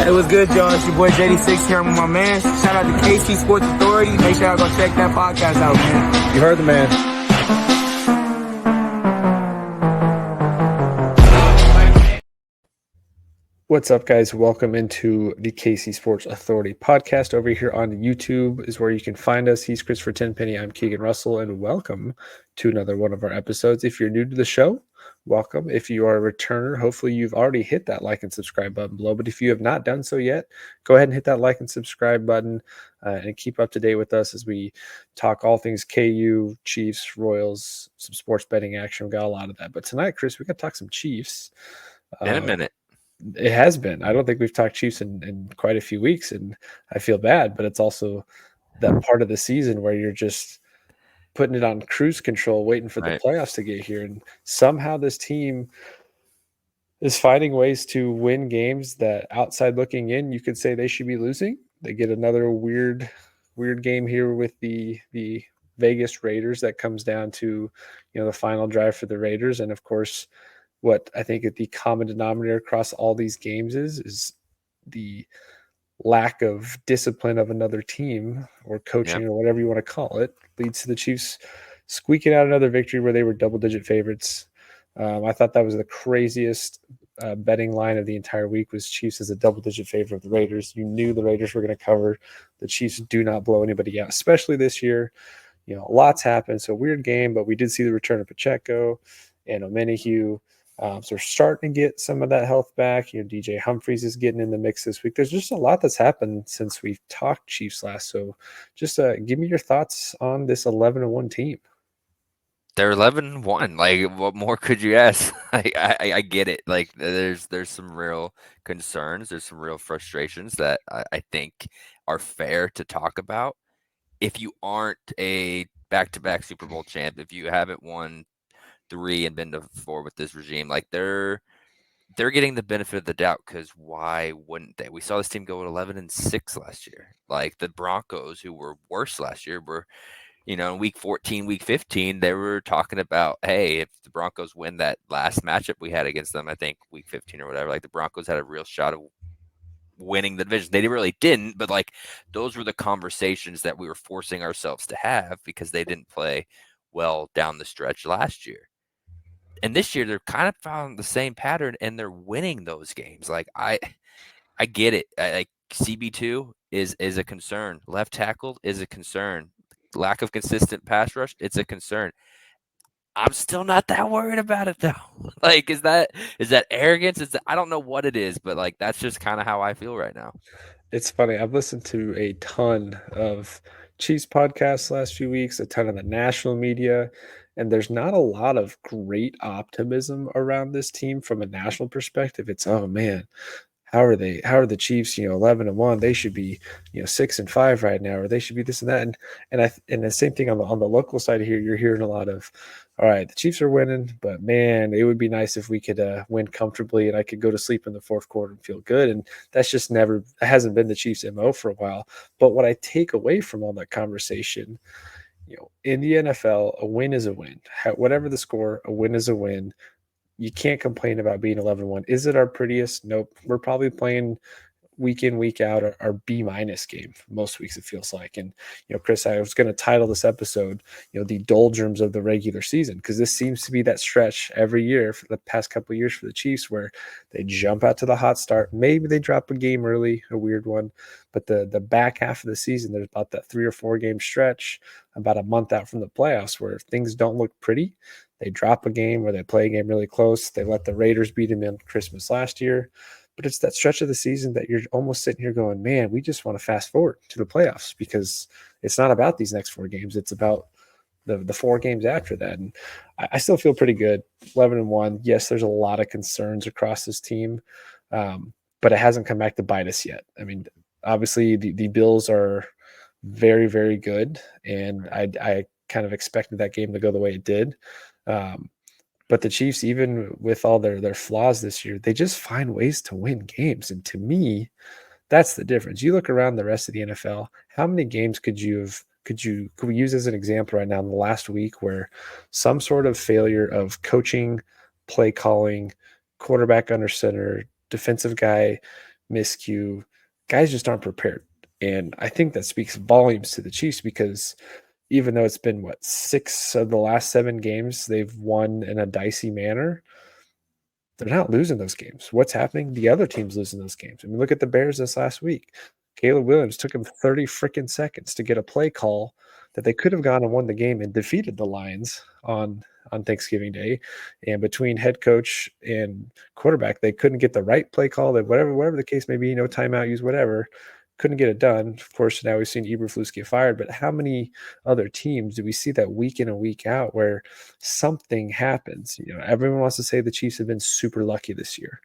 It was good, y'all. It's your boy JD6 here. I'm with my man. Shout out to KC Sports Authority. Make sure y'all go check that podcast out, man. You heard the man. What's up, guys? Welcome into the KC Sports Authority podcast. Over here on YouTube is where you can find us. He's Christopher Tenpenny. I'm Keegan Russell, and welcome to another one of our episodes. If you're new to the show, welcome. If you are a returner, hopefully you've already hit that like and subscribe button below. But if you have not done so yet, go ahead and hit that like and subscribe button and keep up to date with us as we talk all things KU, Chiefs, Royals, some sports betting action. We got a lot of that. But tonight, Chris, we got to talk some Chiefs. In a minute. It has been. I don't think we've talked Chiefs in quite a few weeks, and I feel bad, but it's also that part of the season where you're just putting it on cruise control, waiting for the playoffs to get here. And somehow this team is finding ways to win games that outside looking in, you could say they should be losing. They get another weird game here with the Vegas Raiders that comes down to, the final drive for the Raiders. And of course, what I think the common denominator across all these games is the lack of discipline of another team or coaching or whatever you want to call it leads to the Chiefs squeaking out another victory where they were double-digit favorites. I thought that was the craziest betting line of the entire week was Chiefs as a double-digit favorite of the Raiders. You knew the Raiders were going to cover. The Chiefs do not blow anybody out, especially this year. Lots happened. So weird game, but we did see the return of Pacheco and Omenihu. So we're starting to get some of that health back. DJ Humphries is getting in the mix this week. There's just a lot that's happened since we've talked Chiefs last. So just give me your thoughts on this 11-1 team. They're 11-1. Like, what more could you ask? I get it. Like, there's some real concerns. There's some real frustrations that I think are fair to talk about. If you aren't a back-to-back Super Bowl champ, if you haven't won 3 and been to 4 with this regime, like they're getting the benefit of the doubt, because why wouldn't they? We saw this team go at 11-6 last year. Like the Broncos, who were worse last year, were in week 14, week 15, they were talking about, hey, if the Broncos win that last matchup we had against them, I think week 15 or whatever, like the Broncos had a real shot of winning the division. They really didn't, but like those were the conversations that we were forcing ourselves to have because they didn't play well down the stretch last year. And this year, they're kind of found the same pattern, and they're winning those games. Like I get it. Like CB2 is a concern. Left tackle is a concern. Lack of consistent pass rush, it's a concern. I'm still not that worried about it though. Like, is that arrogance? I don't know what it is, but like that's just kind of how I feel right now. It's funny. I've listened to a ton of Chiefs podcasts last few weeks, a ton of the national media. And there's not a lot of great optimism around this team from a national perspective. It's, oh man, how are the Chiefs, 11-1? They should be, 6-5 right now, or they should be this and that. And the same thing on the local side here, you're hearing a lot of, all right, the Chiefs are winning, but man, it would be nice if we could win comfortably and I could go to sleep in the fourth quarter and feel good. And that's just hasn't been the Chiefs' MO for a while. But what I take away from all that conversation, in the NFL, a win is a win. Whatever the score, a win is a win. You can't complain about being 11-1. Is it our prettiest? Nope. We're probably playing week in, week out our B- game most weeks, it feels like. And, Chris, I was going to title this episode, the Doldrums of the regular season, because this seems to be that stretch every year for the past couple of years for the Chiefs where they jump out to the hot start. Maybe they drop a game early, a weird one. But the back half of the season, there's about that 3 or 4 game stretch about a month out from the playoffs where things don't look pretty. They drop a game or they play a game really close. They let the Raiders beat them in Christmas last year. But it's that stretch of the season that you're almost sitting here going, man, we just want to fast forward to the playoffs because it's not about these next 4 games. It's about the 4 games after that. And I still feel pretty good. 11-1. Yes, there's a lot of concerns across this team, but it hasn't come back to bite us yet. I mean, obviously the Bills are very, very good. And I kind of expected that game to go the way it did. But the Chiefs, even with all their flaws this year, they just find ways to win games. And to me, that's the difference. You look around the rest of the NFL, how many games could we use as an example right now in the last week where some sort of failure of coaching, play calling, quarterback under center, defensive guy miscue. Guys just aren't prepared. And I think that speaks volumes to the Chiefs because even though it's been, 6 of the last 7 games they've won in a dicey manner, they're not losing those games. What's happening? The other team's losing those games. I mean, look at the Bears this last week. Caleb Williams took him 30 freaking seconds to get a play call that they could have gone and won the game and defeated the Lions on Thanksgiving Day. And between head coach and quarterback, they couldn't get the right play call. That whatever the case may be, no timeout, use whatever, couldn't get it done. Of course, now we've seen Eberflus get fired. But how many other teams do we see that week in and week out where something happens? Everyone wants to say the Chiefs have been super lucky this year,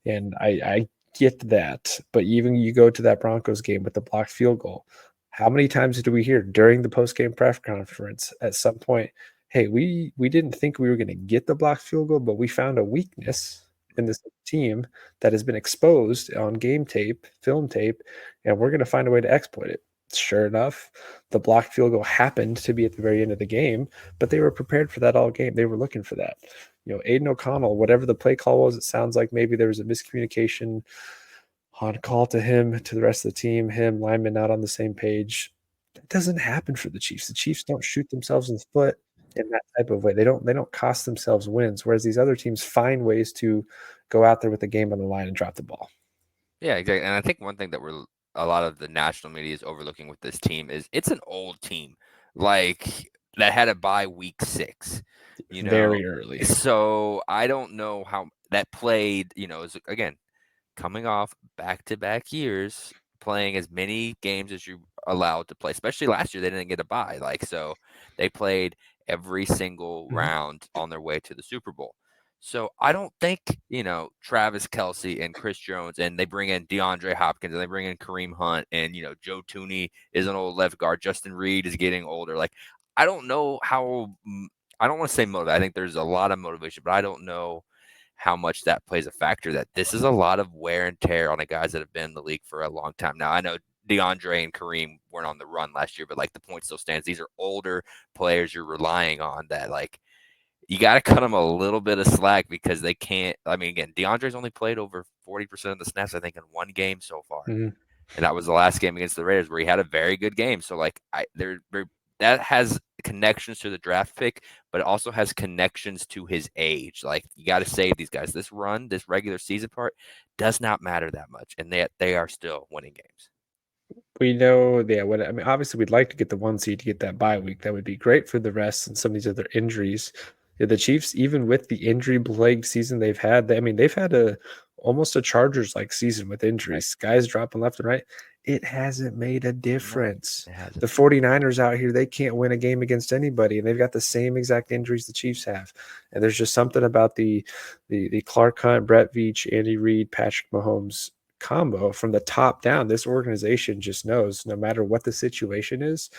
and I get that. But even you go to that Broncos game with the blocked field goal, how many times do we hear during the post-game press conference at some point, hey, we didn't think we were going to get the blocked field goal, but we found a weakness in this team that has been exposed on game tape, film tape, and we're going to find a way to exploit it. Sure enough, the blocked field goal happened to be at the very end of the game, but they were prepared for that all game. They were looking for that. Aiden O'Connell, whatever the play call was, it sounds like maybe there was a miscommunication on call to him, to the rest of the team, him, linemen not on the same page. That doesn't happen for the Chiefs. The Chiefs don't shoot themselves in the foot in that type of way. They don't cost themselves wins, whereas these other teams find ways to go out there with the game on the line and drop the ball. Yeah, exactly. And I think one thing that a lot of the national media is overlooking with this team is it's an old team, like that had a bye week 6. Very early. So I don't know how that played. Is again coming off back-to-back years, playing as many games as you allowed to play. Especially last year, they didn't get a bye. So they played every single round on their way to the Super Bowl. So I don't think, Travis Kelce and Chris Jones, and they bring in DeAndre Hopkins, and they bring in Kareem Hunt, and, Joe Tooney is an old left guard. Justin Reed is getting older. I don't know how I don't want to say motivate. I think there's a lot of motivation, but I don't know how much that plays a factor. That this is a lot of wear and tear on the guys that have been in the league for a long time. Now, I know DeAndre and Kareem weren't on the run last year, but the point still stands. These are older players you're relying on that you got to cut them a little bit of slack because they can't. I mean, again, DeAndre's only played over 40% of the snaps, I think, in one game so far. Mm-hmm. And that was the last game against the Raiders where he had a very good game. So, that has connections to the draft pick, but it also has connections to his age. You got to save these guys. This regular season part does not matter that much, and they are still winning games. We know, obviously we'd like to get the 1 seed to get that bye week. That would be great for the rest and some of these other injuries. The Chiefs, even with the injury-plagued season they've had, they've had almost a Chargers-like season with injuries. Right. Guys dropping left and right. It hasn't made a difference. No, it hasn't. The 49ers out here, they can't win a game against anybody, and they've got the same exact injuries the Chiefs have. And there's just something about the Clark Hunt, Brett Veach, Andy Reid, Patrick Mahomes combo from the top down. This organization just knows no matter what the situation is,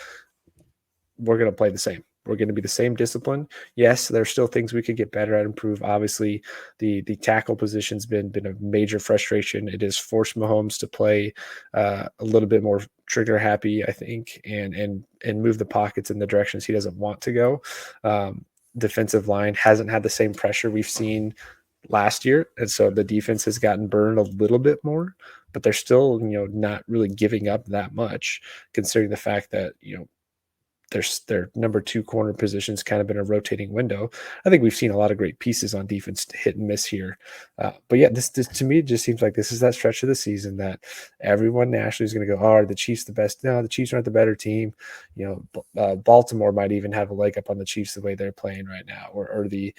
we're going to play the same. We're going to be the same discipline. Yes, there's still things we could get better at, improve. Obviously, the tackle position's been a major frustration. It has forced Mahomes to play a little bit more trigger happy, I think, and move the pockets in the directions he doesn't want to go. Defensive line hasn't had the same pressure we've seen last year, and so the defense has gotten burned a little bit more, but they're still not really giving up that much, considering the fact that their number 2 corner position's kind of been a rotating window. I think we've seen a lot of great pieces on defense to hit and miss here, but yeah, this to me just seems like this is that stretch of the season that everyone nationally is going to go, oh, are the Chiefs the best? No, the Chiefs aren't the better team. Baltimore might even have a leg up on the Chiefs the way they're playing right now, or the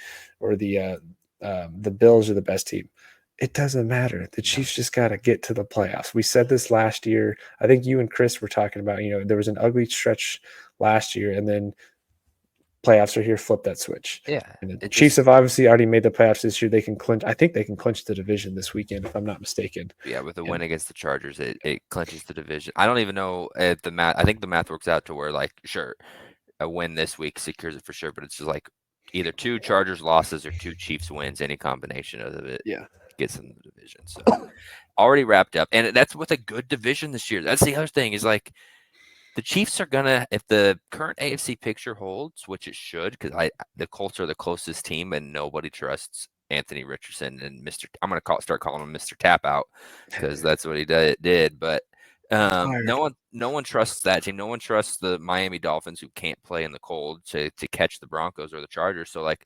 Bills are the best team. It doesn't matter. The Chiefs just got to get to the playoffs. We said this last year. I think you and Chris were talking about, there was an ugly stretch last year, and then playoffs are here, flip that switch. Yeah. And the Chiefs have obviously already made the playoffs this year. They can clinch. I think they can clinch the division this weekend, if I'm not mistaken. Yeah, with a win against the Chargers, it clinches the division. I don't even know if the math. I think the math works out to where, sure, a win this week secures it for sure, but it's just either 2 Chargers losses or 2 Chiefs wins. Any combination of it gets in the division. So already wrapped up, and that's with a good division this year. That's the other thing is the Chiefs are gonna, if the current AFC picture holds, which it should, because the Colts are the closest team and nobody trusts Anthony Richardson and I'm going to start calling him Mr. Tap Out because that's what he did. But no one trusts that team. No one trusts the Miami Dolphins, who can't play in the cold, to catch the Broncos or the Chargers. So like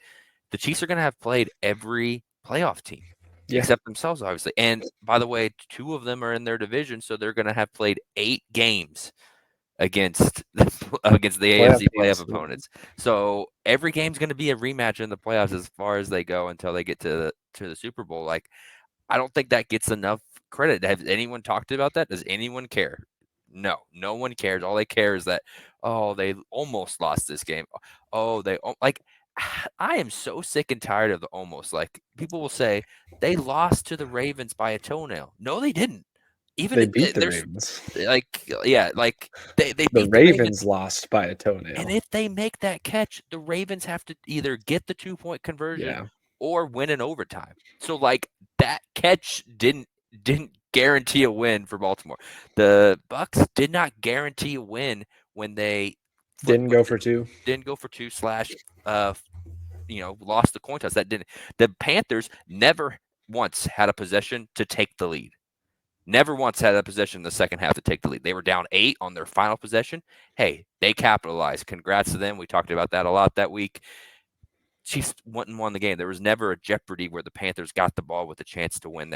the Chiefs are going to have played every playoff team except themselves, obviously. And by the way, 2 of them are in their division, so they're going to have played 8 games against the AFC playoff opponents. So every game's going to be a rematch in the playoffs as far as they go until they get to the Super Bowl. Like, I don't think that gets enough credit. Has anyone talked about that? Does anyone care? No one cares. All they care is that, oh, they almost lost this game. Oh, like, I am so sick and tired of the almost. Like, people will say they lost to the Ravens by a toenail. No, they didn't. Even They beat the there's Ravens. like, yeah, like they The beat the Ravens lost by a toenail. and if they make that catch, the Ravens have to either get the 2-point conversion or win in overtime. So like that catch didn't guarantee a win for Baltimore. The Bucks did not guarantee a win when they didn't go for 2. Didn't go for 2 slash lost the coin toss. That didn't. The Panthers never once had a possession to take the lead. Never once had a possession in the second half to take the lead. They were down 8 on their final possession. Hey, they capitalized. Congrats to them. We talked about that a lot that week. Chiefs went and won the game. There was never a jeopardy where the Panthers got the ball with a chance to win.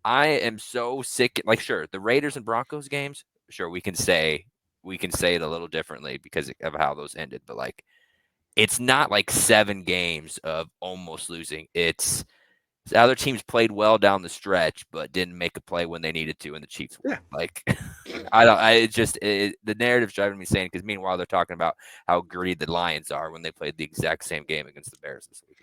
I am so sick. Like, sure, the Raiders and Broncos games, sure, we can say it a little differently because of how those ended. But like, it's not like 7 games of almost losing. It's the other teams played well down the stretch, but didn't make a play when they needed to, and the Chiefs won. Like, the narrative's driving me insane because meanwhile they're talking about how gritty the Lions are when they played the exact same game against the Bears this week.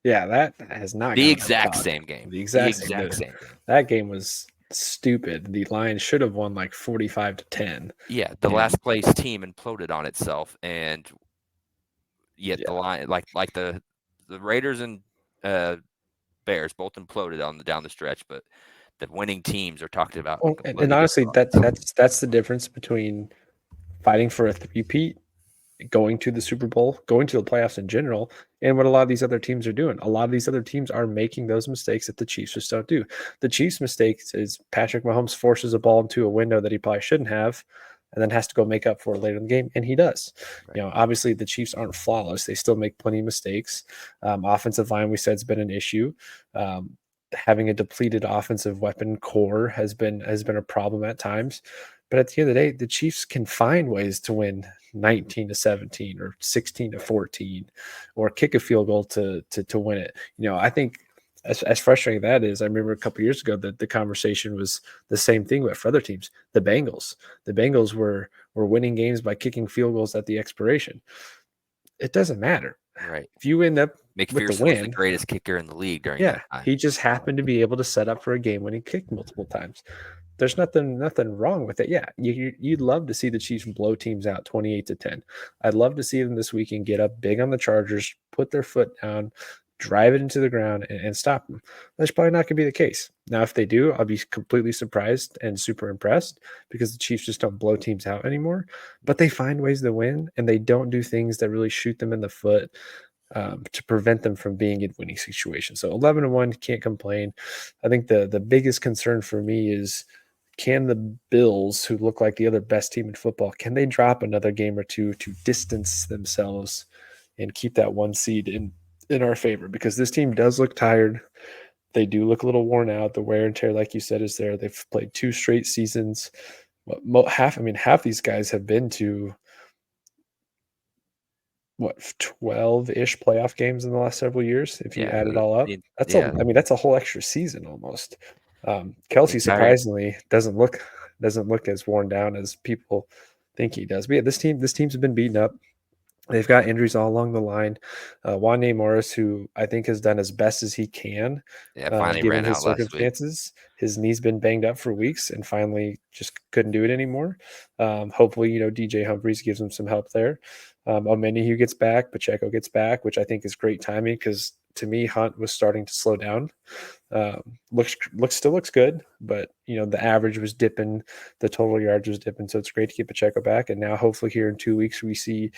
Yeah, that has not the exact same game. The exact same game. That game was stupid. The Lions should have won like 45-10. Yeah, the last place team imploded on itself, and yet the Lions, like the Raiders and Bears both imploded down the stretch, but the winning teams are talked about. And honestly, that's the difference between fighting for a three-peat, going to the Super Bowl, going to the playoffs in general, and what a lot of these other teams are doing. A lot of these other teams are making those mistakes that the Chiefs just don't do. The Chiefs' mistakes is Patrick Mahomes forces a ball into a window that he probably shouldn't have, and then has to go make up for it later in the game, and he does. Right. Obviously the Chiefs aren't flawless. They still make plenty of mistakes. Offensive line, we said, has been an issue. Having a depleted offensive weapon core has been a problem at times. But at the end of the day, the Chiefs can find ways to win 19-17 or 16-14 or kick a field goal to win it. I think as frustrating that is, I remember a couple of years ago that the conversation was the same thing, but for other teams. The Bengals were winning games by kicking field goals at the expiration. It doesn't matter. Right. If you end up McPherson with the win, was the greatest kicker in the league during that time. He just happened to be able to set up for a game-winning kick multiple times. There's nothing wrong with it. Yeah, you'd love to see the Chiefs blow teams out 28-10. I'd love to see them this weekend get up big on the Chargers, put their foot down, drive it into the ground, and stop them. That's probably not going to be the case. Now, if they do, I'll be completely surprised and super impressed because the Chiefs just don't blow teams out anymore. But they find ways to win, and they don't do things that really shoot them in the foot to prevent them from being in winning situations. So 11-1, can't complain. I think the biggest concern for me is, can the Bills, who look like the other best team in football, can they drop another game or two to distance themselves and keep that 1 seed in our favor? Because this team does look tired. They do look a little worn out. The wear and tear, like you said, is there. They've played 2 straight seasons. Half these guys have been to 12-ish playoff games in the last several years. If you add it all up, that's a whole extra season almost. Kelsey surprisingly doesn't look as worn down as people think he does. But yeah, this team's been beaten up. They've got injuries all along the line. Wanye Morris, who I think has done as best as he can, given his circumstances. His knee's been banged up for weeks and finally just couldn't do it anymore. Hopefully, DJ Humphries gives him some help there. Omeni, who gets back, Pacheco gets back, which I think is great timing because to me, Hunt was starting to slow down. Still looks good, but the average was dipping, the total yards was dipping, so it's great to get Pacheco back. And now, hopefully, here in 2 weeks, we see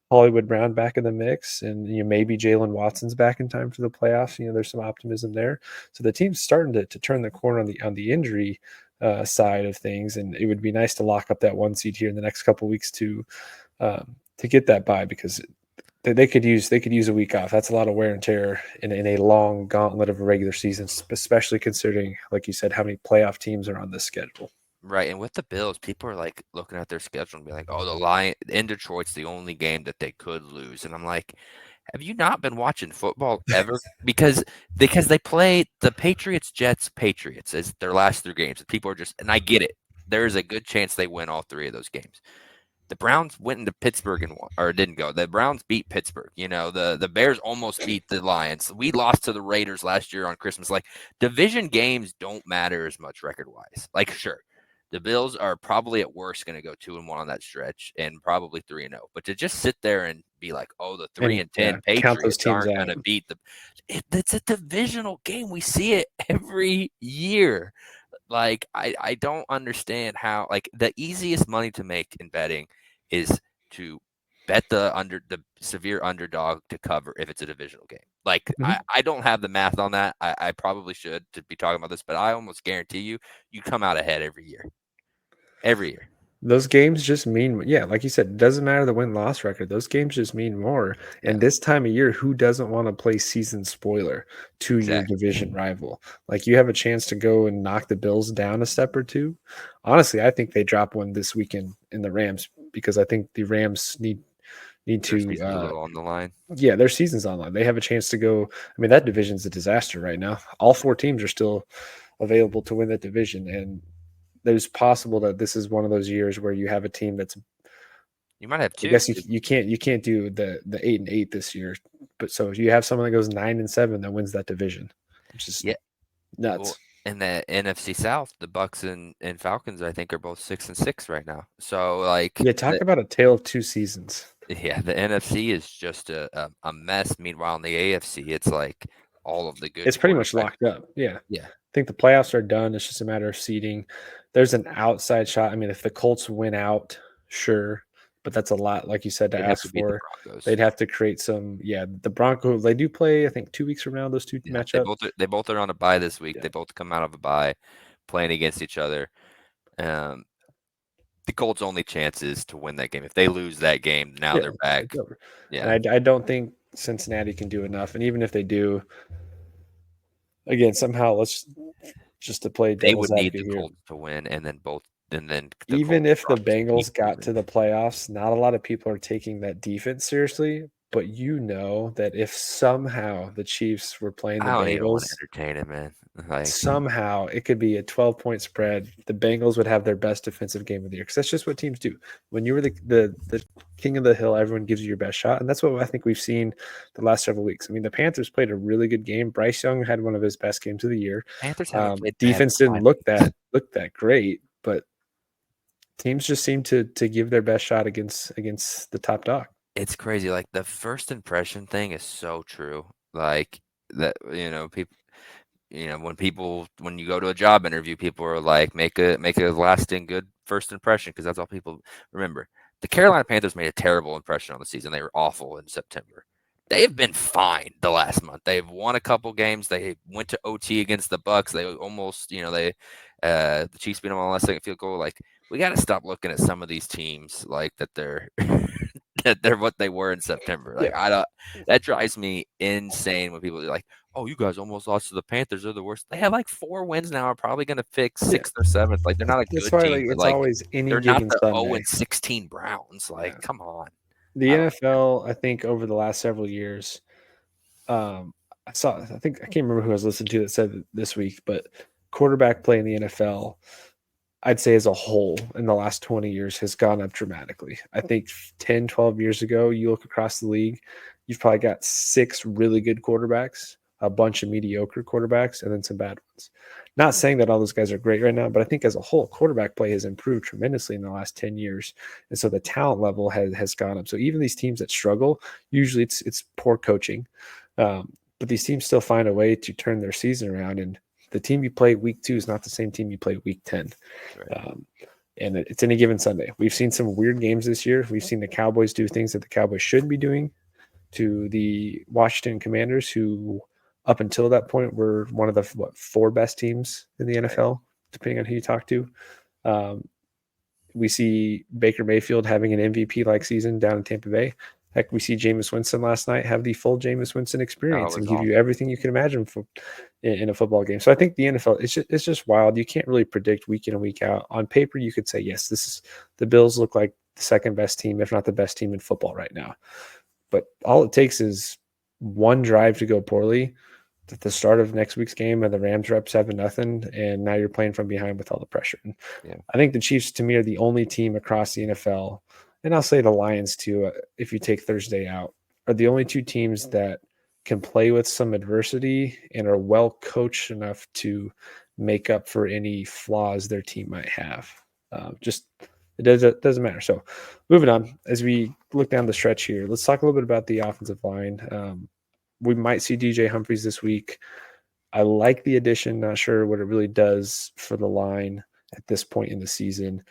Hollywood Brown back in the mix, and maybe Jalen Watson's back in time for the playoffs. There's some optimism there. So the team's starting to turn the corner on the injury side of things, and it would be nice to lock up that 1 seed here in the next couple weeks to get that bye, because they could use a week off. That's a lot of wear and tear in a long gauntlet of a regular season, especially considering, like you said, how many playoff teams are on this schedule. Right, and with the Bills, people are like looking at their schedule and be like, "Oh, the Lion in Detroit's the only game that they could lose," and I'm like, "Have you not been watching football ever?" Because they play the Patriots, Jets, Patriots as their last 3 games. People are just, and I get it. There is a good chance they win all 3 of those games. The Browns went into Pittsburgh and won, or didn't go. The Browns beat Pittsburgh. The Bears almost beat the Lions. We lost to the Raiders last year on Christmas. Like, division games don't matter as much record-wise. Like, sure, the Bills are probably at worst going to go 2-1 on that stretch and probably 3-0. But to just sit there and be like, "Oh, the 3-10 count those Patriots teams aren't out. going to beat it's a divisional game. We see it every year. Like, I don't understand how, like, the easiest money to make in betting is to bet the severe underdog to cover if it's a divisional game. Like, I don't have the math on that. I probably should to be talking about this, but I almost guarantee you come out ahead every year. Every year. Those games just mean, yeah, like you said, it doesn't matter the win-loss record. Those games just mean more. Yeah. And this time of year, who doesn't want to play season spoiler to your Exactly. division rival? Like, you have a chance to go and knock the Bills down a step or two. Honestly, I think they drop one this weekend in the Rams, because I think the Rams need Their to season's a little on the line. yeah, their season's online. They have a chance to go. I mean, that division's a disaster right now. All 4 teams are still available to win that division, and there's possible that this is one of those years where you have a team that's, You might have I 2. guess you can't do the 8-8 this year, but so you have someone that goes 9-7 that wins that division, which is Yeah. nuts. Well, in the NFC South, the Bucks and Falcons, I think, are both 6-6 right now. So, like, Yeah, talk about a tale of 2 seasons. yeah, the NFC is just a mess. Meanwhile, in the AFC, it's like all of the good It's pretty much quarterbacks. locked up. Yeah. Yeah. I think the playoffs are done. It's just a matter of seeding. There's an outside shot. I mean, if the Colts win out, sure, but that's a lot, like you said, to They'd have ask to beat the for. Broncos. They'd have to create some. Yeah, the Broncos, they do play, I think, 2 weeks from now. Those 2 Yeah, match up. they both are on a bye this week. Yeah. They both come out of a bye, playing against each other. The Colts' only chance is to win that game. If they lose that game, now Yeah, they're back. it's over. Yeah, And I don't think Cincinnati can do enough. And even if they do, again, somehow let's just to play they would devil's need advocate the here. Colts to win, and then the Even Colts if the Broncos keep Bengals got losing. to the playoffs, not a lot of people are taking that defense seriously. But that if somehow the Chiefs were playing the I don't even want to Bengals, entertain it, man. Like, somehow it could be a 12-point spread. The Bengals would have their best defensive game of the year, because that's just what teams do. When you were the king of the hill, everyone gives you your best shot, and that's what I think we've seen the last several weeks. I mean, the Panthers played a really good game. Bryce Young had one of his best games of the year. Panthers haven't played bad in Defense didn't 5 look weeks. that great, but teams just seem to give their best shot against the top dog. It's crazy. Like, the first impression thing is so true. Like, that, people. When you go to a job interview, people are like, make a lasting good first impression, because that's all people remember. The Carolina Panthers made a terrible impression on the season. They were awful in September. They have been fine the last month. They've won a couple games. They went to OT against the Bucks. They almost, the Chiefs beat them on the last second field goal. Like, we got to stop looking at some of these teams like that they're that they're what they were in September. Like, Yeah. that drives me insane when people are like, "Oh, you guys almost lost to the Panthers. They're the worst." They have like 4 wins now. Are probably going to fix 6th or 7th. Like, they're not a That's good why, team, like, but it's like, always any they're not given the Sunday. 0-16 Browns. Like, Yeah. come on. The I don't NFL, I think, over the last several years, I think I can't remember who I was listening to that said this week, but quarterback play in the NFL, I'd say as a whole in the last 20 years has gone up dramatically. I think 10, 12 years ago, you look across the league, you've probably got 6 really good quarterbacks, a bunch of mediocre quarterbacks, and then some bad ones. Not saying that all those guys are great right now, but I think as a whole, quarterback play has improved tremendously in the last 10 years. And so the talent level has gone up. So even these teams that struggle, usually it's poor coaching. But these teams still find a way to turn their season around. And the team you play week 2 is not the same team you play week 10. Right. and it's any given Sunday. We've seen some weird games this year. We've seen the Cowboys do things that the Cowboys shouldn't be doing to the Washington Commanders, who up until that point were one of the four best teams in the Right. NFL, depending on who you talk to. Um, we see Baker Mayfield having an MVP like season down in Tampa Bay. Heck, we see Jameis Winston last night have the full Jameis Winston Oh, it experience and was give you awesome. everything you can imagine in a football game. So I think the NFL it's just wild. You can't really predict week in and week out. On paper, you could say yes, this is the Bills look like the second best team, if not the best team in football right now. But all it takes is one drive to go poorly at the start of next week's game, and the Rams are up 7-0, and now you're playing from behind with all the pressure. And Yeah. I think the Chiefs, to me, are the only team across the NFL, and I'll say the Lions too, if you take Thursday out, are the only two teams that can play with some adversity and are well coached enough to make up for any flaws their team might have. Just it doesn't matter. So, moving on as we look down the stretch here, let's talk a little bit about the offensive line. We might see DJ Humphries this week. I like the addition. Not sure what it really does for the line at this point in the season,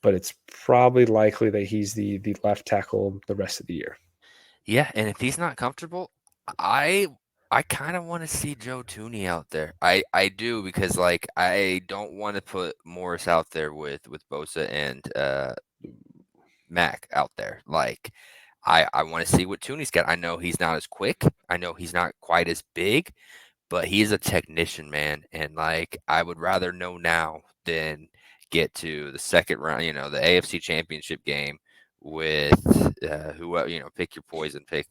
but it's probably likely that he's the left tackle the rest of the year. Yeah, and if he's not comfortable, I I kind of want to see Joe Tooney out there. I do because like I don't want to put Morris out there with Bosa and Mac out there. Like I want to see what Tooney's got. I know he's not as quick. I know he's not quite as big, but he's a technician, man. And like I would rather know now than get to the second round, the AFC Championship game with who pick your poison, pick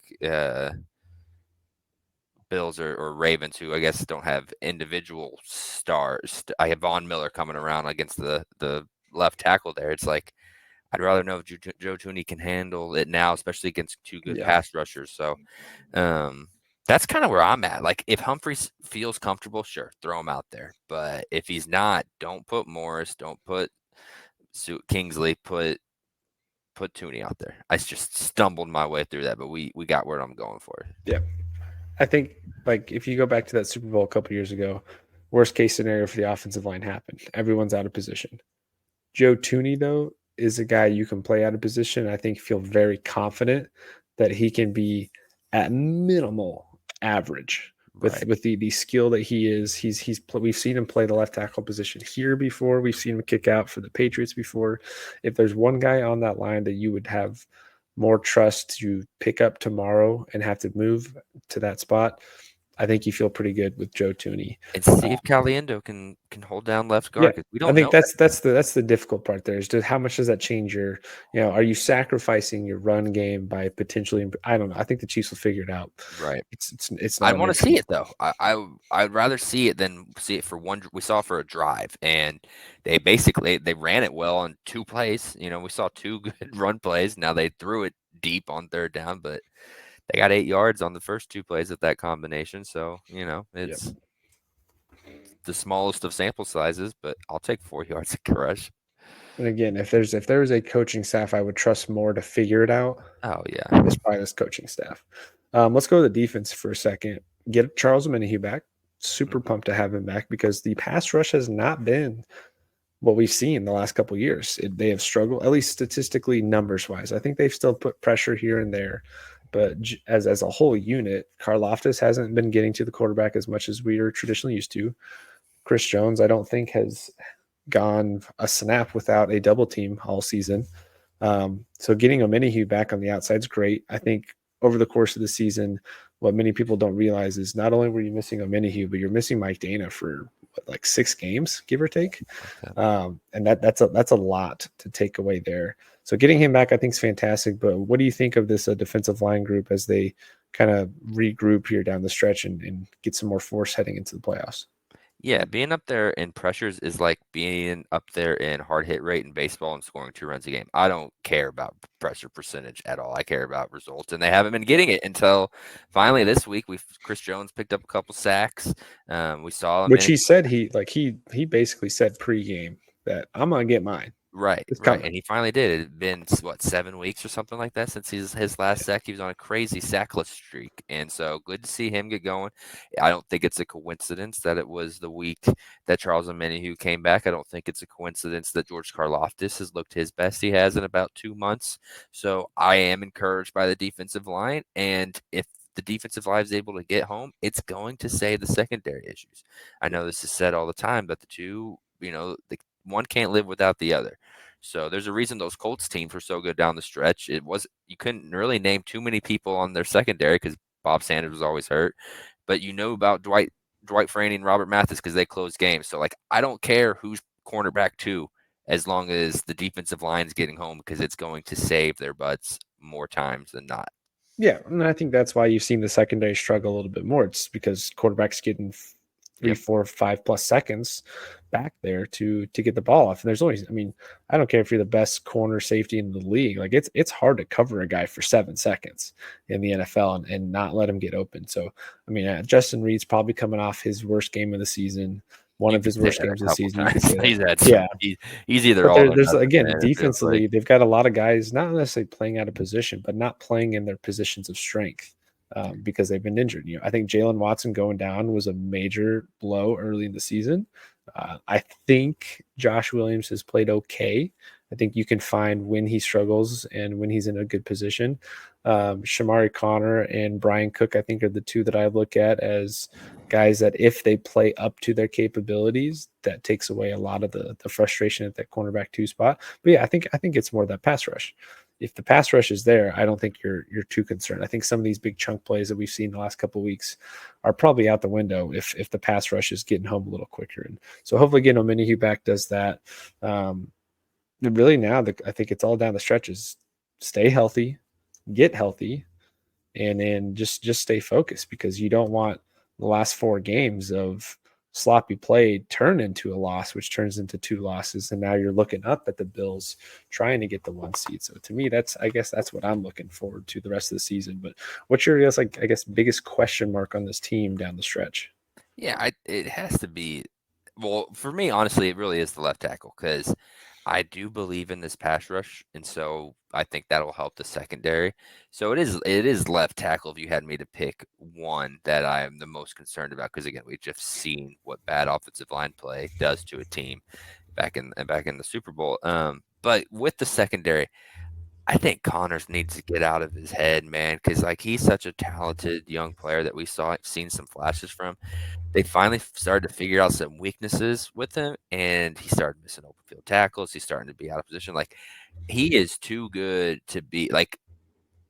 Bills or Ravens, who I guess don't have individual stars. I have Von Miller coming around against the left tackle there. It's like I'd rather know if Joe Tooney can handle it now, especially against two good Yeah. pass rushers. So that's kind of where I'm at. Like if Humphreys feels comfortable, sure, throw him out there. But if he's not, don't put Morris, don't put Kingsley, put Tooney out there. I just stumbled my way through that, but we got where I'm going for. Yeah. I think like if you go back to that Super Bowl a couple years ago, worst case scenario for the offensive line happened. Everyone's out of position. Joe Tooney, though, is a guy you can play out of position. I think feel very confident that he can be at minimal average Right. with the skill that he is. We've seen him play the left tackle position here before. We've seen him kick out for the Patriots before. If there's one guy on that line that you would have more trust to pick up tomorrow and have to move to that spot, I think you feel pretty good with Joe Tooney. And see if Caliendo can hold down left Yeah, guard because we I don't think know that. that's the difficult part there is just how much does that change your, are you sacrificing your run game by potentially, I don't know. I think the Chiefs will figure it out. Right. It's not I'd a want to major see it concern. though. I'd rather see it than see it for one. We saw it for a drive, and they basically they ran it well on two plays. We saw two good run plays. Now they threw it deep on third down, but they got 8 yards on the first two plays of that combination. So Yep. it's the smallest of sample sizes, but I'll take 4 yards of rush. And again, if there was a coaching staff I would trust more to figure it out, Oh yeah, it's probably this coaching staff. Let's go to the defense for a second. Get Charles Omenihu back. Super Mhm. pumped to have him back because the pass rush has not been what we've seen the last couple of years. They have struggled, at least statistically, numbers wise. I think they've still put pressure here and there, but as a whole unit, Karlaftis hasn't been getting to the quarterback as much as we are traditionally used to. Chris Jones, I don't think, has gone a snap without a double team all season. So getting Omenihu back on the outside is great. I think over the course of the season, what many people don't realize is not only were you missing Omenihu, but you're missing Mike Dana for like 6 games, give or take. like that. And that's a lot to take away there. So getting him back, I think, is fantastic. But what do you think of this defensive line group as they kind of regroup here down the stretch and get some more force heading into the playoffs? Yeah, being up there in pressures is like being up there in hard hit rate in baseball and scoring 2 runs a game. I don't care about pressure percentage at all. I care about results, and they haven't been getting it until finally this week. Chris Jones picked up a couple sacks. We saw him Which in. he said he basically said pregame that I'm gonna get mine. Right, It's right, coming. and he finally did. It had been what 7 weeks or something like that since his last sack. He was on a crazy sackless streak, and so good to see him get going. I don't think it's a coincidence that it was the week that Charles Omenihu came back. I don't think it's a coincidence that George Karlaftis has looked his best he has in about 2 months. So I am encouraged by the defensive line, and if the defensive line is able to get home, it's going to save the secondary issues. I know this is said all the time, but the two, the one can't live without the other. So there's a reason those Colts teams were so good down the stretch. It was you couldn't really name too many people on their secondary because Bob Sanders was always hurt, but you know about Dwight Freeney and Robert Mathis because they closed games. So like I don't care who's cornerback two as long as the defensive line's getting home because it's going to save their butts more times than not. Yeah, and I think that's why you've seen the secondary struggle a little bit more. It's because quarterbacks getting 3, Yep. 4, 5+ seconds back there to get the ball off. And there's always, I mean, I don't care if you're the best corner safety in the league. Like it's hard to cover a guy for 7 seconds in the NFL and not let him get open. So I mean, Justin Reed's probably coming off his worst game of the season, one You of could his say worst that a games of the couple season. You could times. say that. He's had Yeah, some. He's either but all or there's nothing, again man. It feels like. defensively, they've got a lot of guys not necessarily playing out of position, but not playing in their positions of strength because they've been injured. I think Jalen Watson going down was a major blow early in the season. I think Josh Williams has played okay. I think you can find when he struggles and when he's in a good position. Shamari Connor and Brian Cook, I think, are the two that I look at as guys that if they play up to their capabilities, that takes away a lot of the frustration at that cornerback two spot. But yeah, I think it's more that pass rush. If the pass rush is there, I don't think you're too concerned. I think some of these big chunk plays that we've seen the last couple of weeks are probably out the window if the pass rush is getting home a little quicker. And so hopefully getting Omenihu back does that. Really now, I think it's all down the stretches. Stay healthy, get healthy, and then just stay focused because you don't want the last 4 games of sloppy play turn into a loss, which turns into 2 losses, and now you're looking up at the Bills trying to get the 1 seed. So to me, I guess that's what I'm looking forward to the rest of the season. But what's your biggest question mark on this team down the stretch? Yeah, it has to be. Well, for me, honestly, it really is the left tackle because I do believe in this pass rush, and so I think that'll help the secondary. So it is left tackle if you had me to pick one that I am the most concerned about because again, we've just seen what bad offensive line play does to a team back in the Super Bowl. But with the secondary, I think Connors needs to get out of his head, man, because like he's such a talented young player that we seen some flashes from. They finally started to figure out some weaknesses with him, and he started missing open field tackles. He's starting to be out of position. Like he is too good to be like.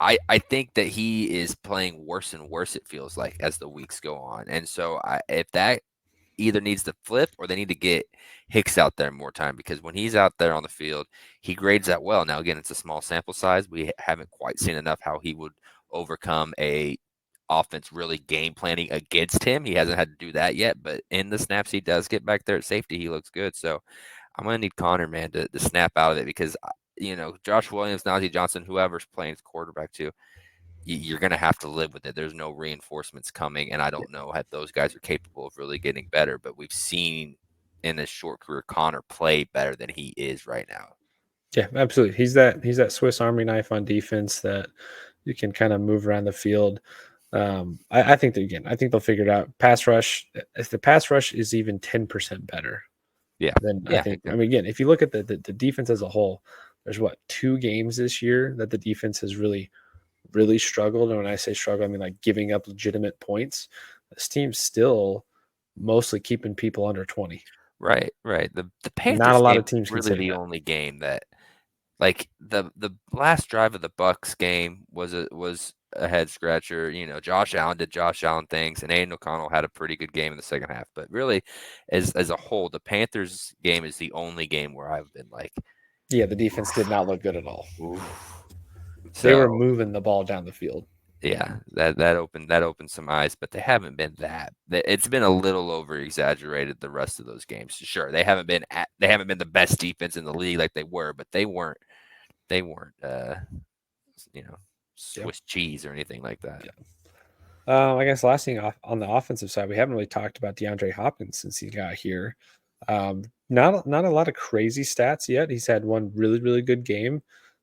I think that he is playing worse and worse. It feels like as the weeks go on, and so if that either needs to flip or they need to get Hicks out there more time because when he's out there on the field, he grades that well. Now again, it's a small sample size. We haven't quite seen enough how he would overcome a offense really game planning against him. He hasn't had to do that yet, but in the snaps he does get back there at safety, he looks good. So I'm gonna need Connor, man, to snap out of it because Josh Williams, Najee Johnson, whoever's playing quarterback too, you're gonna have to live with it. There's no reinforcements coming, and I don't know if those guys are capable of really getting better. But we've seen in his short career Connor play better than he is right now. Yeah, absolutely. He's that Swiss Army knife on defense that you can kind of move around the field. I think that again, I think they'll figure it out. Pass rush, if the pass rush is even 10% better, Yeah, then I yeah, think. I exactly. mean, again, if you look at the defense as a whole, there's 2 games this year that the defense has really struggled. And when I say struggle, I mean like giving up legitimate points. This team's still mostly keeping people under 20. Right, right. The Not a Panthers lot game of was teams can really say the that. only game that like the last drive of the Bucks game was a head scratcher. Josh Allen did Josh Allen things, and Aiden O'Connell had a pretty good game in the second half. But really, as a whole, the Panthers game is the only game where I've been like, Yeah, the defense did oof, not look good at all. oof. They were So moving the ball down the field. yeah, that opened some eyes, but they haven't been it's been a little over exaggerated the rest of those games. Sure, they haven't been the best defense in the league like they were, but they weren't you know, Yeah. Swiss cheese or anything like that. Yeah. I guess last thing on the offensive side, we haven't really talked about DeAndre Hopkins since he got here. Not a lot of crazy stats yet. He's had one really, really good game.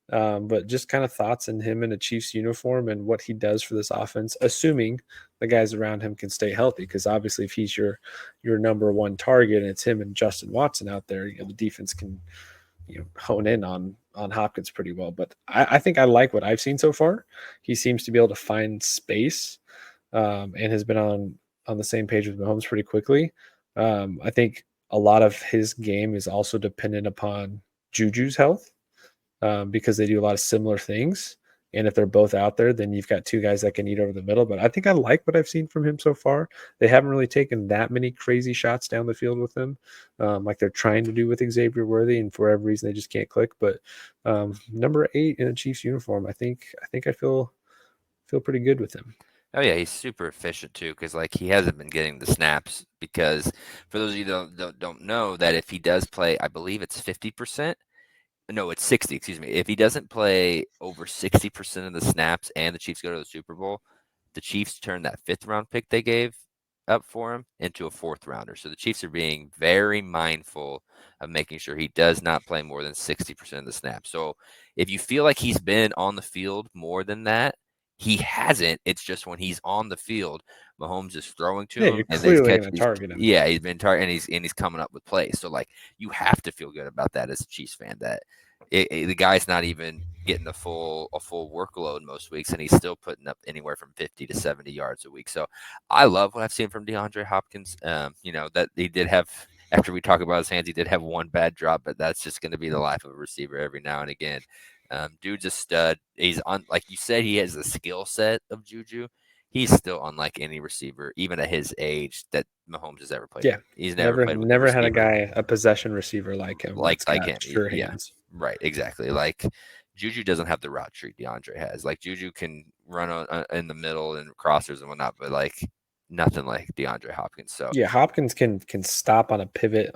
But just kind of thoughts in him in a Chiefs uniform and what he does for this offense, assuming the guys around him can stay healthy. Because obviously, if he's your number one target and it's him and Justin Watson out there, the defense can hone in on Hopkins pretty well. But I think I like what I've seen so far. He seems to be able to find space, and has been on the same page with Mahomes pretty quickly. I think a lot of his game is also dependent upon Juju's health, because they do a lot of similar things. And if they're both out there, then you've got two guys that can eat over the middle. But I think I like what I've seen from him so far. They haven't really taken that many crazy shots down the field with him, like they're trying to do with Xavier Worthy, and for whatever reason they just can't click. But number 8 in a Chiefs uniform, I feel pretty good with him. Oh yeah, he's super efficient too, because like he hasn't been getting the snaps. Because for those of you that don't know, that if he does play, I believe it's 50%. No, it's 60, excuse me. If he doesn't play over 60% of the snaps and the Chiefs go to the Super Bowl, the Chiefs turn that 5th round pick they gave up for him into a 4th rounder. So the Chiefs are being very mindful of making sure he does not play more than 60% of the snaps. So if you feel like he's been on the field more than that, he hasn't. It's just when he's on the field, Mahomes is throwing to Yeah, him, you're and they clearly catch. going to target him. Yeah, he's been targeting, and he's coming up with plays. So like, you have to feel good about that as a Chiefs fan. That the guy's not even getting a full workload most weeks, and he's still putting up anywhere from 50 to 70 yards a week. So I love what I've seen from DeAndre Hopkins. That he did have. After we talk about his hands, he did have one bad drop, but that's just going to be the life of a receiver every now and again. Dude's a stud. He's on, like you said, he has the skill set of Juju. He's still unlike any receiver, even at his age, that Mahomes has ever played Yeah, with. He's never played with a never had receiver a possession receiver like him that's like got him. sure Yeah, hands. right, exactly. Like Juju doesn't have the route tree DeAndre has. Like Juju can run in the middle and crossers and whatnot, but like nothing like DeAndre Hopkins. So Yeah, Hopkins can stop on a pivot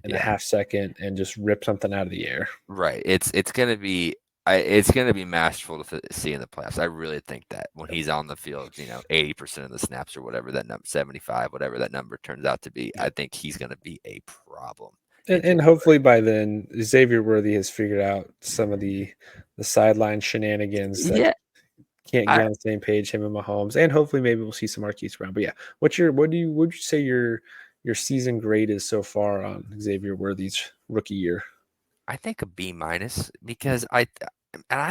in a yeah, half second and just rip something out of the air. right. It's gonna be. It's going to be masterful to see in the playoffs. I really think that when he's on the field, 80% of the snaps or whatever that number, 75, whatever that number turns out to be, I think he's going to be a problem in And January. hopefully by then Xavier Worthy has figured out some of the sideline shenanigans that Yeah, can't get I, on the same page, him and Mahomes. And hopefully maybe we'll see some Marquise Brown. But yeah, would you say your season grade is so far on Xavier Worthy's rookie year? I think a B minus because I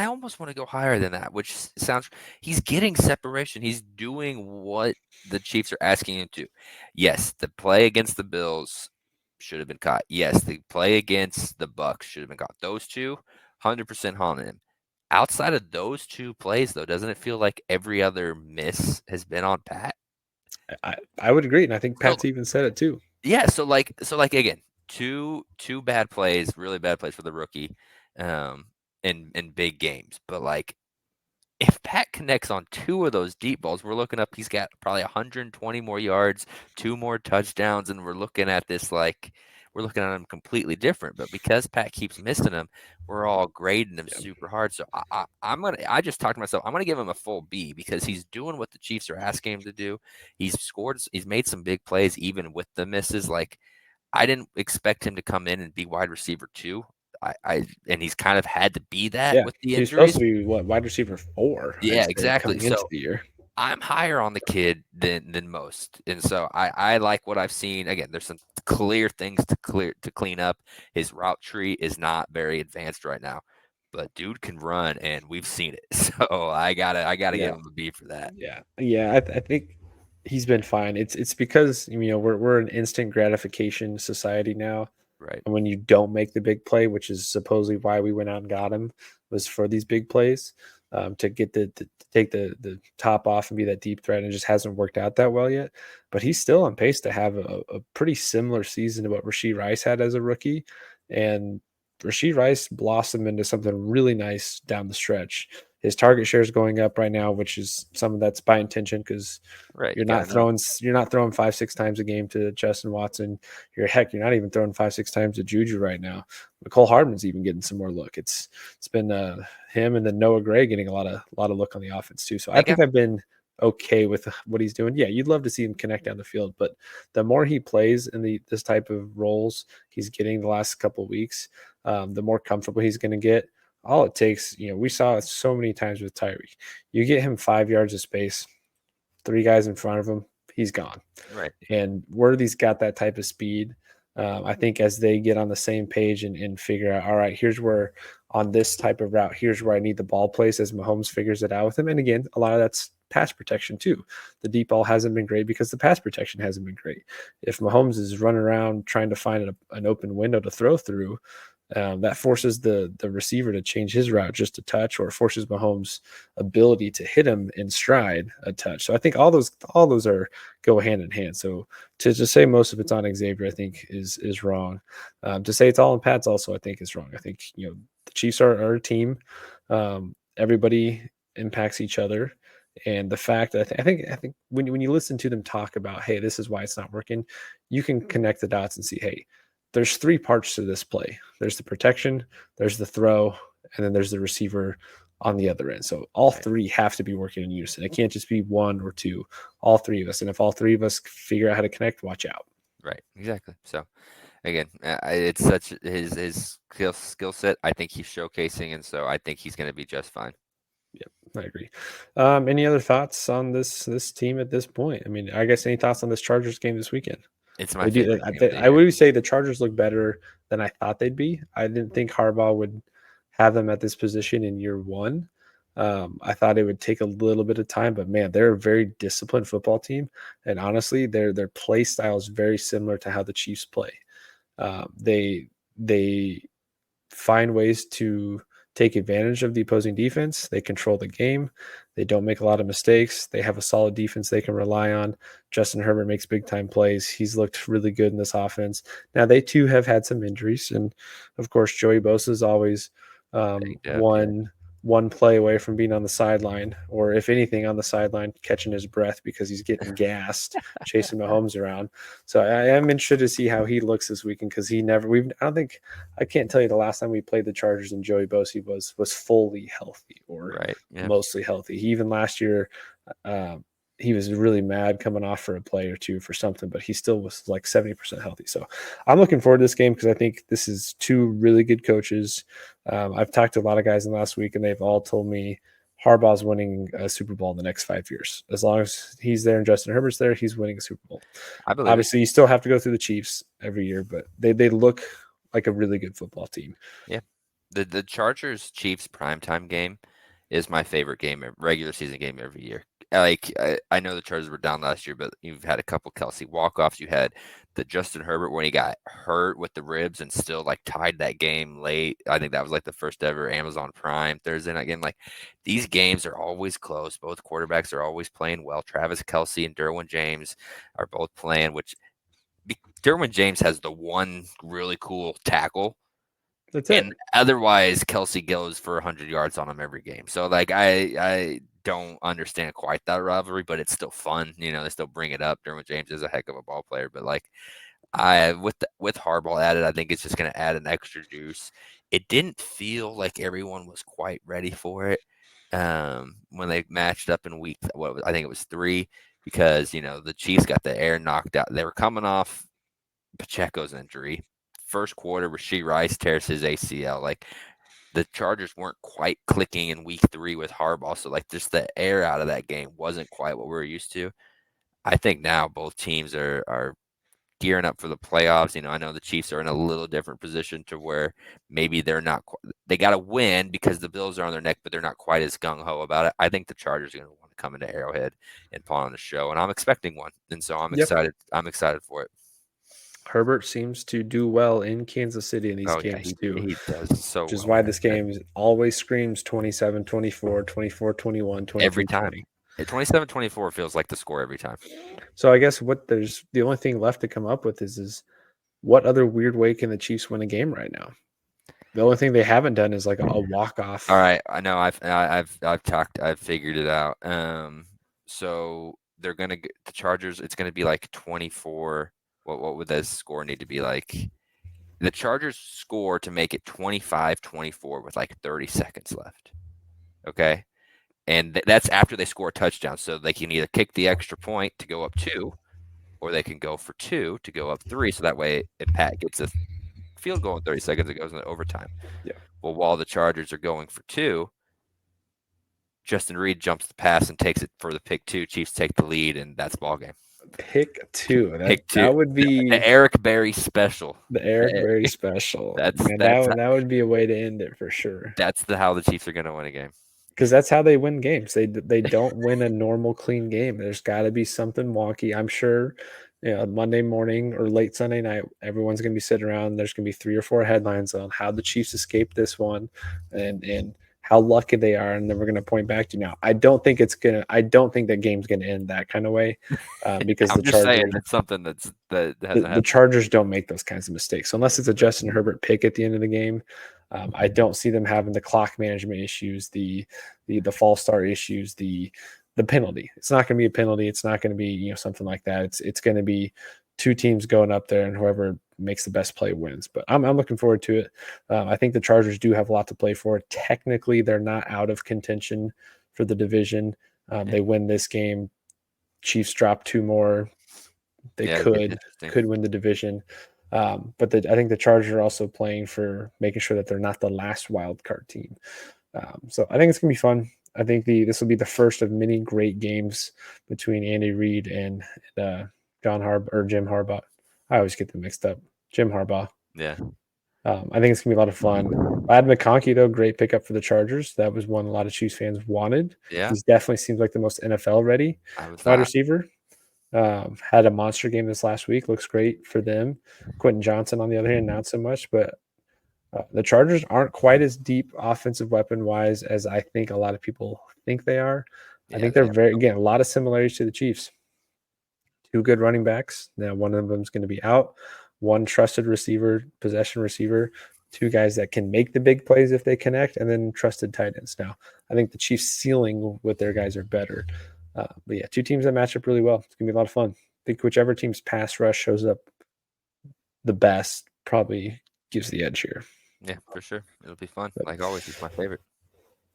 almost want to go higher than that, which sounds he's getting separation. He's doing what the Chiefs are asking him to. Yes, the play against the Bills should have been caught. Yes, the play against the Bucks should have been caught. Those two, 100% on him. Outside of those two plays, though, doesn't it feel like every other miss has been on Pat? I would agree, and I think So Pat's even said it too. yeah, so like again, two bad plays, really bad plays for the rookie, in big games. But like if Pat connects on 2 of those deep balls, we're looking up he's got probably 120 more yards, 2 more touchdowns, and we're looking at this like we're looking at him completely different. But because Pat keeps missing them, we're all grading him Yeah. super hard. So I just talked to myself. I'm gonna give him a full B because he's doing what the Chiefs are asking him to do. He's made some big plays even with the misses. Like I didn't expect him to come in and be wide receiver 2. And he's kind of had to be that Yeah, with the he was supposed injuries. to be wide receiver 4, I'd Yeah, say, exactly. coming into So the year. I'm higher on the kid than most, and so I like what I've seen. Again, there's some clear things to clean up. His route tree is not very advanced right now, but dude can run, and we've seen it. So I gotta give Yeah. him a B for that. Yeah. I think he's been fine. It's because we're an instant gratification society now, Right. and when you don't make the big play, which is supposedly why we went out and got him, was for these big plays, to get to take the top off and be that deep threat, and it just hasn't worked out that well yet. But he's still on pace to have a pretty similar season to what Rashee Rice had as a rookie, and Rashee Rice blossomed into something really nice down the stretch. His target share is going up right now, which is some of that's by intention because Right. you're Gotta not know. throwing 5-6 times a game to Justin Watson. You're not even throwing 5-6 times to Juju right now. Nicole Hardman's even getting some more look. It's been him and then Noah Gray getting a lot of look on the offense too. So I And think I've been okay with what he's doing. Yeah, you'd love to see him connect down the field, but the more he plays in this type of roles he's getting the last couple of weeks, the more comfortable he's going to get. All it takes, we saw it so many times with Tyreek. You get him 5 yards of space, three guys in front of him, he's gone. Right. And Worthy's got that type of speed. I think as they get on the same page and figure out, all right, here's where on this type of route, here's where I need the ball placed as Mahomes figures it out with him. And again, a lot of that's pass protection too. The deep ball hasn't been great because the pass protection hasn't been great. If Mahomes is running around trying to find an open window to throw through, that forces the receiver to change his route just a touch, or forces Mahomes' ability to hit him in stride a touch. So I think all those are go hand in hand. So to just say most of it's on Xavier, I think is wrong. To say it's all on Pat's also, I think is wrong. I think the Chiefs are a team. Everybody impacts each other, and the fact that I think when you listen to them talk about, hey, this is why it's not working, you can connect the dots and see, hey, there's three parts to this play. There's the protection, there's the throw, and then there's the receiver on the other end. So all Right. three have to be working in unison. It can't just be one or two, all three of us. And if all three of us figure out how to connect, watch out. Right. Exactly. So again, it's such his skill set. I think he's showcasing, and so I think he's going to be just fine. Yep, I agree. Any other thoughts on this team at this point? I mean, I guess any thoughts on this Chargers game this weekend? It's my They do. favorite game of the I year. would say the Chargers look better than I thought they'd be. I didn't think Harbaugh would have them at this position in year one. I thought it would take a little bit of time, but man, they're a very disciplined football team, and honestly, their play style is very similar to how the Chiefs play. They find ways to take advantage of the opposing defense. They control the game. They don't make a lot of mistakes. They have a solid defense they can rely on. Justin Herbert makes big time plays. He's looked really good in this offense. Now they too have had some injuries, and of course Joey Bosa is always Banged up, yeah. one play away from being on the sideline, or if anything, on the sideline catching his breath because he's getting gassed, chasing Mahomes around. So I am interested to see how he looks this weekend because I can't tell you the last time we played the Chargers and Joey Bosa was fully healthy or Right. Yeah. mostly healthy. He even last year, uh, he was really mad coming off for a play or two for something, but he still was like 70% healthy. So I'm looking forward to this game because I think this is two really good coaches. I've talked to a lot of guys in the last week, and they've all told me Harbaugh's winning a Super Bowl in the next 5 years. As long as he's there and Justin Herbert's there, he's winning a Super Bowl. I believe it. Obviously, you still have to go through the Chiefs every year, but they look like a really good football team. Yeah. The Chargers Chiefs primetime game is my favorite game, regular season game every year. Like I know the Chargers were down last year, but you've had a couple Kelsey walk-offs. You had the Justin Herbert when he got hurt with the ribs and still like tied that game late. I think that was like the first ever Amazon Prime Thursday night game. Like these games are always close. Both quarterbacks are always playing well. Travis Kelsey and Derwin James are both playing, which Derwin James has the one really cool tackle. That's it. And otherwise, Kelsey goes for 100 yards on him every game. So, like, I don't understand quite that rivalry, but it's still fun. They still bring it up. Derwin James is a heck of a ball player, but like, with Harbaugh added, I think it's just going to add an extra juice. It didn't feel like everyone was quite ready for it when they matched up in I think it was 3, because the Chiefs got the air knocked out. They were coming off Pacheco's injury. First quarter, Rashee Rice tears his ACL. Like the Chargers weren't quite clicking in week 3 with Harbaugh. So like just the air out of that game wasn't quite what we're used to. I think now both teams are gearing up for the playoffs. I know the Chiefs are in a little different position to where maybe they're not. They got to win because the Bills are on their neck, but they're not quite as gung ho about it. I think the Chargers are going to want to come into Arrowhead and put on the show, and I'm expecting one, and so I'm Yep. excited. I'm excited for it. Herbert seems to do well in Kansas City in these Oh yeah, games too, he does so which is well why there. this game always screams 27-24, 24-21, Every time. 23-20. 27-24 feels like the score every time. So I guess there's the only thing left to come up with is what other weird way can the Chiefs win a game right now? The only thing they haven't done is like a walk off. All right, I know I've figured it out. So they're gonna get the Chargers. It's gonna be like 24. What would that score need to be like? The Chargers score to make it 25-24 with like 30 seconds left. Okay, And that's after they score a touchdown. So they can either kick the extra point to go up 2, or they can go for 2 to go up 3. So that way, if Pat gets a field goal in 30 seconds, it goes into overtime. Yeah. Well, while the Chargers are going for 2, Justin Reed jumps the pass and takes it for the pick 2. Chiefs take the lead, and that's ball game. Pick 2. Pick 2. That would be the Eric Berry special. the Eric Berry special. That's that would be a way to end it for sure. That's how the Chiefs are going to win a game. Because that's how they win games. They don't win a normal clean game. There's got to be something wonky. I'm sure, Monday morning or late Sunday night, everyone's going to be sitting around. There's going to be 3 or 4 headlines on how the Chiefs escaped this one, and how lucky they are. And then we're going to point back to now. I don't think that game's going to end that kind of way, because I'm the just Chargers. saying it's something The Chargers don't make those kinds of mistakes. So unless it's a Justin Herbert pick at the end of the game, I don't see them having the clock management issues, the false start issues, the penalty. It's not going to be a penalty. It's not going to be something like that. It's going to be 2 teams going up there, and whoever makes the best play wins. But I'm looking forward to it. I think the Chargers do have a lot to play for. Technically, they're not out of contention for the division. They win this game. Chiefs drop 2 more. They could win the division. But I think the Chargers are also playing for making sure that they're not the last wild card team. So I think it's going to be fun. I think this will be the first of many great games between Andy Reid and Jim Harbaugh. I always get them mixed up. Jim Harbaugh. Yeah. I think it's going to be a lot of fun. Lad McConkey, though, great pickup for the Chargers. That was one a lot of Chiefs fans wanted. Yeah. He definitely seems like the most NFL ready wide receiver. Had a monster game this last week. Looks great for them. Quentin Johnson, on the other hand, not so much. But the Chargers aren't quite as deep offensive weapon-wise as I think a lot of people think they are. I think they're a lot of similarities to the Chiefs. 2 good running backs. Now, one of them is going to be out. 1 trusted receiver, possession receiver. 2 guys that can make the big plays if they connect, and then trusted tight ends. Now, I think the Chiefs' ceiling with their guys are better. But yeah, 2 teams that match up really well. It's going to be a lot of fun. I think whichever team's pass rush shows up the best probably gives the edge here. Yeah, for sure. It'll be fun. Like always, it's my favorite.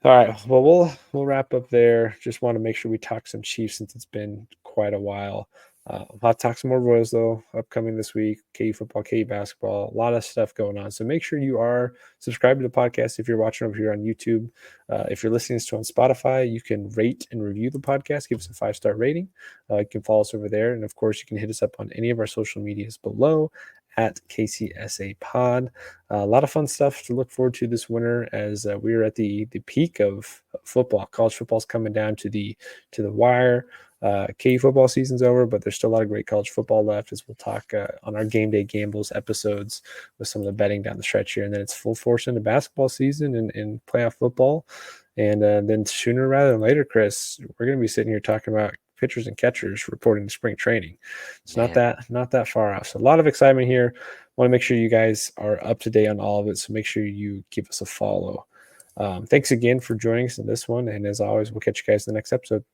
All right. Well, we'll wrap up there. Just want to make sure we talk some Chiefs since it's been quite a while. I'll talk some more Royals, though, upcoming this week. KU football, KU basketball, a lot of stuff going on. So make sure you are subscribed to the podcast if you're watching over here on YouTube. If you're listening to us on Spotify, you can rate and review the podcast. Give us a 5-star rating. You can follow us over there. And, of course, you can hit us up on any of our social medias below at KCSA Pod. A lot of fun stuff to look forward to this winter as we are at the peak of football. College football's coming down to the wire. KU football season's over, but there's still a lot of great college football left, as we'll talk on our Game Day Gambles episodes with some of the betting down the stretch here. And then it's full force into basketball season and playoff football. And then sooner rather than later, Chris, we're going to be sitting here talking about pitchers and catchers reporting to spring training. It's not that far off. So a lot of excitement here. Want to make sure you guys are up to date on all of it. So make sure you give us a follow. Thanks again for joining us in this one. And as always, we'll catch you guys in the next episode.